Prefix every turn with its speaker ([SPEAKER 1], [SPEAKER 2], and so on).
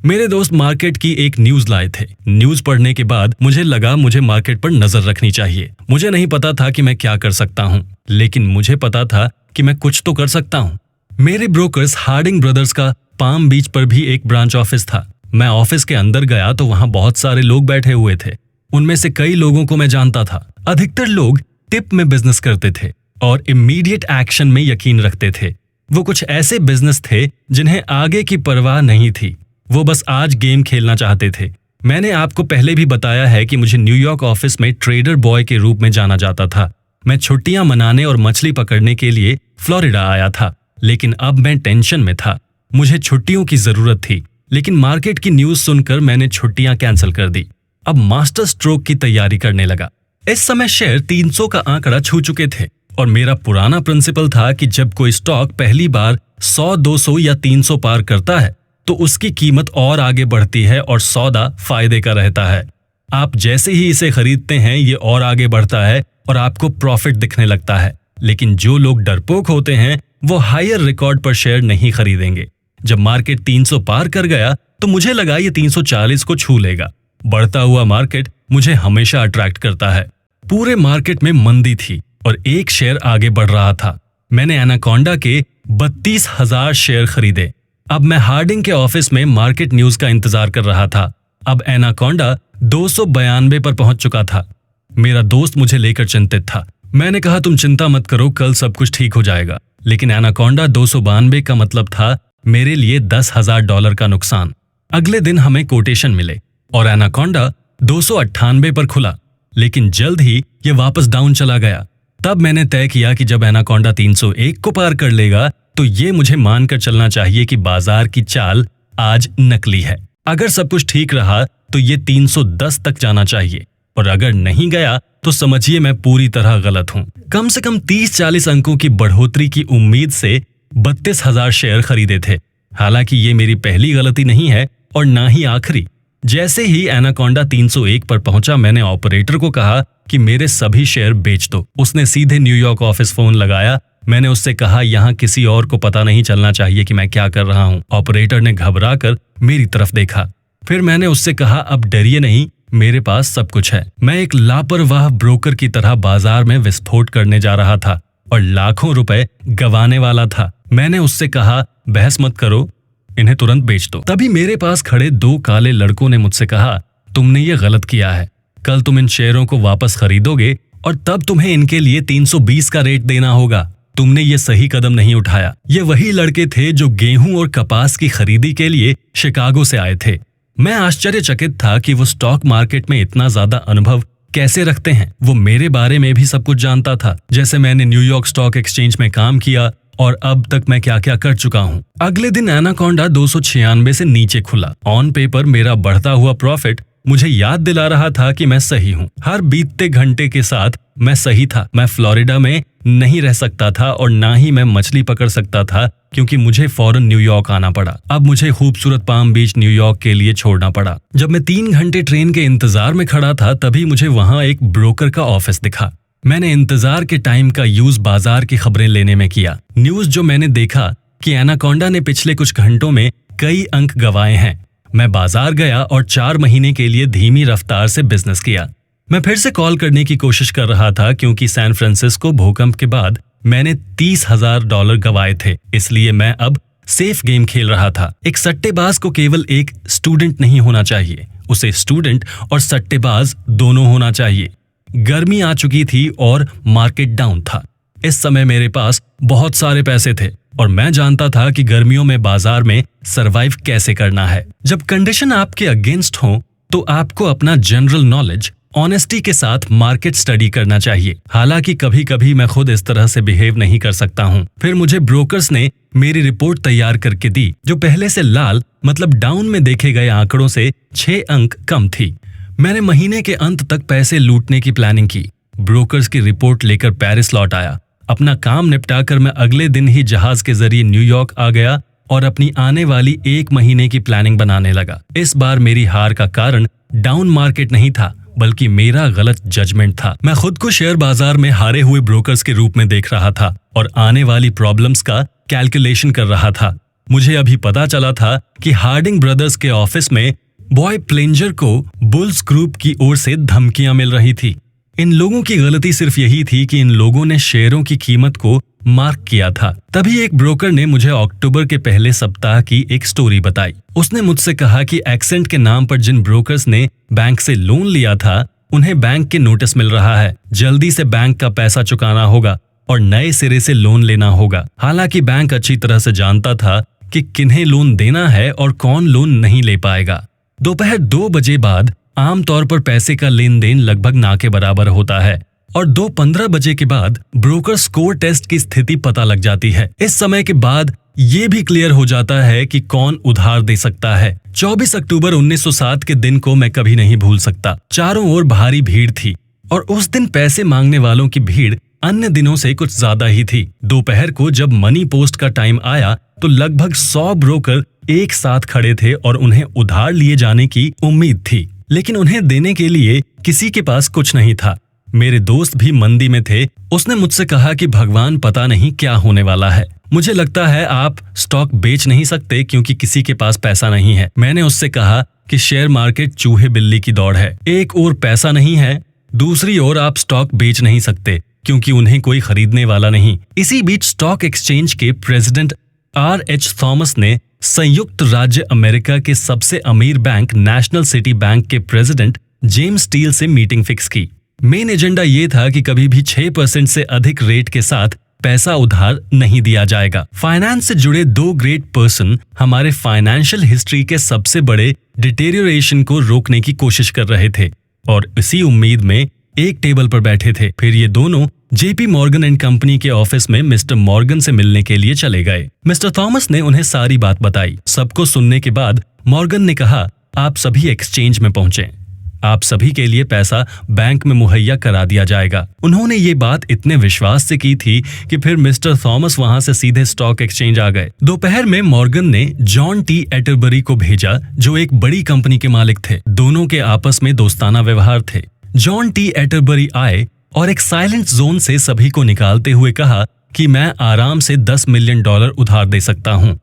[SPEAKER 1] मेरे दोस्त मार्केट की एक न्यूज लाए थे। न्यूज पढ़ने के बाद मुझे लगा मुझे मार्केट पर नजर रखनी चाहिए। मुझे नहीं पता था कि मैं क्या कर सकता हूँ, लेकिन मुझे पता था कि मैं कुछ तो कर सकता हूँ। मेरे ब्रोकर्स हार्डिंग ब्रदर्स का पाम बीच पर भी एक ब्रांच ऑफिस था। मैं ऑफिस के अंदर गया तो वहां बहुत सारे लोग बैठे हुए थे। उनमें से कई लोगों को मैं जानता था। अधिकतर लोग टिप में बिजनेस करते थे और इमीडिएट एक्शन में यकीन रखते थे। वो कुछ ऐसे बिजनेस थे जिन्हें आगे की परवाह नहीं थी। वो बस आज गेम खेलना चाहते थे। मैंने आपको पहले भी बताया है कि मुझे न्यूयॉर्क ऑफिस में ट्रेडर बॉय के रूप में जाना जाता था। मैं छुट्टियां मनाने और मछली पकड़ने के लिए फ्लोरिडा आया था, लेकिन अब मैं टेंशन में था। मुझे छुट्टियों की जरूरत थी, लेकिन मार्केट की न्यूज सुनकर मैंने छुट्टियां कैंसिल कर दी। अब मास्टर स्ट्रोक की तैयारी करने लगा। इस समय शेयर 300 का आंकड़ा छू चुके थे और मेरा पुराना प्रिंसिपल था कि जब कोई स्टॉक पहली बार 100, 200 या 300 पार करता है तो उसकी कीमत और आगे बढ़ती है और सौदा फायदे का रहता है। आप जैसे ही इसे खरीदते हैं ये और आगे बढ़ता है और आपको प्रॉफिट दिखने लगता है। लेकिन जो लोग डरपोक होते हैं वो हायर रिकॉर्ड पर शेयर नहीं खरीदेंगे। जब मार्केट 300 पार कर गया तो मुझे लगा ये 340 को छू लेगा। बढ़ता हुआ मार्केट मुझे हमेशा अट्रैक्ट करता है। पूरे मार्केट में मंदी थी और एक शेयर आगे बढ़ रहा था। मैंने एनाकोंडा के 32,000 शेयर खरीदे। अब मैं हार्डिंग के ऑफिस में मार्केट न्यूज का इंतजार कर रहा था। अब एनाकोंडा 292 पर पहुंच चुका था। मेरा दोस्त मुझे लेकर चिंतित था। मैंने कहा तुम चिंता मत करो, कल सब कुछ ठीक हो जाएगा। लेकिन एनाकोंडा 292 का मतलब था मेरे लिए $10,000 का नुकसान। अगले दिन हमें कोटेशन मिले और एनाकोंडा 298 पर खुला, लेकिन जल्द ही ये वापस डाउन चला गया। तब मैंने तय किया कि जब एनाकोंडा 301 को पार कर लेगा तो ये मुझे मानकर चलना चाहिए कि बाजार की चाल आज नकली है। अगर सब कुछ ठीक रहा तो ये 310 तक जाना चाहिए और अगर नहीं गया तो समझिए मैं पूरी तरह गलत हूं। कम से कम 30-40 अंकों की बढ़ोतरी की उम्मीद से 32,000 शेयर खरीदे थे। हालांकि ये मेरी पहली गलती नहीं है और ना ही आखिरी। जैसे ही एनाकोंडा 301 पर पहुंचा मैंने ऑपरेटर को कहा कि मेरे सभी शेयर बेच दो। उसने सीधे न्यूयॉर्क ऑफिस फोन लगाया। मैंने उससे कहा यहाँ किसी और को पता नहीं चलना चाहिए कि मैं क्या कर रहा हूँ। ऑपरेटर ने घबराकर मेरी तरफ देखा। फिर मैंने उससे कहा अब डरिए नहीं, मेरे पास सब कुछ है। मैं एक लापरवाह ब्रोकर की तरह बाजार में विस्फोट करने जा रहा था और लाखों रुपए गंवाने वाला था। मैंने उससे कहा बहस मत करो, इन्हें तुरंत बेच दो। तभी मेरे पास खड़े 2 काले लड़कों ने मुझसे कहा तुमने ये गलत किया है। कल तुम इन शेयरों को वापस खरीदोगे और तब तुम्हें इनके लिए 320 का रेट देना होगा। तुमने ये सही कदम नहीं उठाया। ये वही लड़के थे जो गेहूं और कपास की खरीदी के लिए शिकागो से आए थे। मैं आश्चर्यचकित था कि वो स्टॉक मार्केट में इतना ज्यादा अनुभव कैसे रखते हैं। वो मेरे बारे में भी सब कुछ जानता था, जैसे मैंने न्यूयॉर्क स्टॉक एक्सचेंज में काम किया और अब तक मैं क्या क्या कर चुका हूँ। अगले दिन एनाकोंडा 296 से नीचे खुला। ऑन पेपर मेरा बढ़ता हुआ प्रॉफिट मुझे याद दिला रहा था कि मैं सही हूँ। हर बीतते घंटे के साथ मैं सही था। मैं फ्लोरिडा में नहीं रह सकता था और ना ही मैं मछली पकड़ सकता था क्योंकि मुझे फौरन न्यूयॉर्क आना पड़ा। अब मुझे खूबसूरत पाम बीच न्यूयॉर्क के लिए छोड़ना पड़ा। जब मैं 3 घंटे ट्रेन के इंतजार में खड़ा था तभी मुझे वहां एक ब्रोकर का ऑफिस दिखा। मैंने इंतजार के टाइम का यूज बाजार की खबरें लेने में किया। न्यूज जो मैंने देखा कि एनाकोंडा ने पिछले कुछ घंटों में कई अंक गंवाए हैं। मैं बाजार गया और 4 महीने के लिए धीमी रफ्तार से बिजनेस किया। मैं फिर से कॉल करने की कोशिश कर रहा था क्योंकि सैन फ्रांसिस्को भूकंप के बाद मैंने $30,000 गंवाए थे, इसलिए मैं अब सेफ गेम खेल रहा था। एक सट्टेबाज को केवल एक स्टूडेंट नहीं होना चाहिए, उसे स्टूडेंट और सट्टेबाज दोनों होना चाहिए। गर्मी आ चुकी थी और मार्केट डाउन था। इस समय मेरे पास बहुत सारे पैसे थे और मैं जानता था कि गर्मियों में बाजार में सरवाइव कैसे करना है। जब कंडीशन आपके अगेंस्ट हो तो आपको अपना जनरल नॉलेज ऑनेस्टी के साथ मार्केट स्टडी करना चाहिए। हालांकि कभी कभी मैं खुद इस तरह से बिहेव नहीं कर सकता हूँ। फिर मुझे ब्रोकर्स ने मेरी रिपोर्ट तैयार करके दी जो पहले से लाल मतलब डाउन में देखे गए आंकड़ों से 6 अंक कम थी। मैंने महीने के अंत तक पैसे लूटने की प्लानिंग की। ब्रोकर्स की रिपोर्ट लेकर पेरिस लौट आया। अपना काम निपटाकर मैं अगले दिन ही जहाज के जरिए न्यूयॉर्क आ गया और अपनी आने वाली 1 महीने की प्लानिंग बनाने लगा। इस बार मेरी हार का कारण डाउन मार्केट नहीं था बल्कि मेरा गलत जजमेंट था। मैं खुद को शेयर बाजार में हारे हुए ब्रोकर्स के रूप में देख रहा था और आने वाली प्रॉब्लम्स का कैलकुलेशन कर रहा था। मुझे अभी पता चला था कि हार्डिंग ब्रदर्स के ऑफिस में बॉय प्लेंजर को बुल्स ग्रुप की ओर से धमकियां मिल रही थी। इन लोगों की गलती सिर्फ यही थी कि इन लोगों ने शेयरों की कीमत को मार्क किया था। तभी एक ब्रोकर ने मुझे अक्टूबर के पहले सप्ताह की एक स्टोरी बताई। उसने मुझसे कहा कि एक्सेंट के नाम पर जिन ब्रोकर्स ने बैंक से लोन लिया था, उन्हें बैंक के नोटिस मिल रहा है। जल्दी से बैंक का पैसा चुकाना होगा और नए सिरे से लोन लेना होगा। हालांकि बैंक अच्छी तरह से जानता था कि किन्हें लोन देना है और कौन लोन नहीं ले पाएगा। दोपहर 2 बजे बाद आमतौर पर पैसे का लेन देन लगभग ना के बराबर होता है और 2:15 बजे के बाद ब्रोकर स्कोर टेस्ट की स्थिति पता लग जाती है। इस समय के बाद ये भी क्लियर हो जाता है कि कौन उधार दे सकता है। 24 अक्टूबर 1907 के दिन को मैं कभी नहीं भूल सकता। चारों ओर भारी भीड़ थी और उस दिन पैसे मांगने वालों की भीड़ अन्य दिनों से कुछ ज्यादा ही थी। दोपहर को जब मनी पोस्ट का टाइम आया तो लगभग 100 ब्रोकर एक साथ खड़े थे और उन्हें उधार लिए जाने की उम्मीद थी, लेकिन उन्हें देने के लिए किसी के पास कुछ नहीं था। मेरे दोस्त भी मंदी में थे। उसने मुझसे कहा कि भगवान पता नहीं क्या होने वाला है। मुझे लगता है आप स्टॉक बेच नहीं सकते क्योंकि किसी के पास पैसा नहीं है। मैंने उससे कहा कि शेयर मार्केट चूहे बिल्ली की दौड़ है। एक ओर पैसा नहीं है, दूसरी ओर आप स्टॉक बेच नहीं सकते क्योंकि उन्हें कोई खरीदने वाला नहीं। इसी बीच स्टॉक एक्सचेंज के प्रेसिडेंट R.H. थॉमस ने संयुक्त राज्य अमेरिका के सबसे अमीर बैंक नेशनल सिटी बैंक के प्रेसिडेंट जेम्स स्टील से मीटिंग फिक्स की। मेन एजेंडा ये था कि कभी भी 6% से अधिक रेट के साथ पैसा उधार नहीं दिया जाएगा। फाइनेंस से जुड़े 2 ग्रेट पर्सन हमारे फाइनेंशियल हिस्ट्री के सबसे बड़े डिटेरियोरेशन को रोकने की कोशिश कर रहे थे और इसी उम्मीद में एक टेबल पर बैठे थे। फिर ये दोनों JP मॉर्गन एंड कंपनी के ऑफिस में मिस्टर मॉर्गन से मिलने के लिए चले गए। मिस्टर थॉमस ने उन्हें सारी बात बताई। सबको सुनने के बाद मॉर्गन ने कहा, आप सभी एक्सचेंज में पहुंचे। आप सभी के लिए पैसा बैंक में मुहैया करा दिया जाएगा। उन्होंने ये बात इतने विश्वास से की थी कि फिर मिस्टर थॉमस वहां से सीधे स्टॉक एक्सचेंज आ गए। दोपहर में मॉर्गन ने जॉन टी एटरबरी को भेजा, जो एक बड़ी कंपनी के मालिक थे। दोनों के आपस में दोस्ताना व्यवहार थे। जॉन टी एटरबरी आए और एक साइलेंट जोन से सभी को निकालते हुए कहा कि मैं आराम से $10 मिलियन उधार दे सकता हूँ।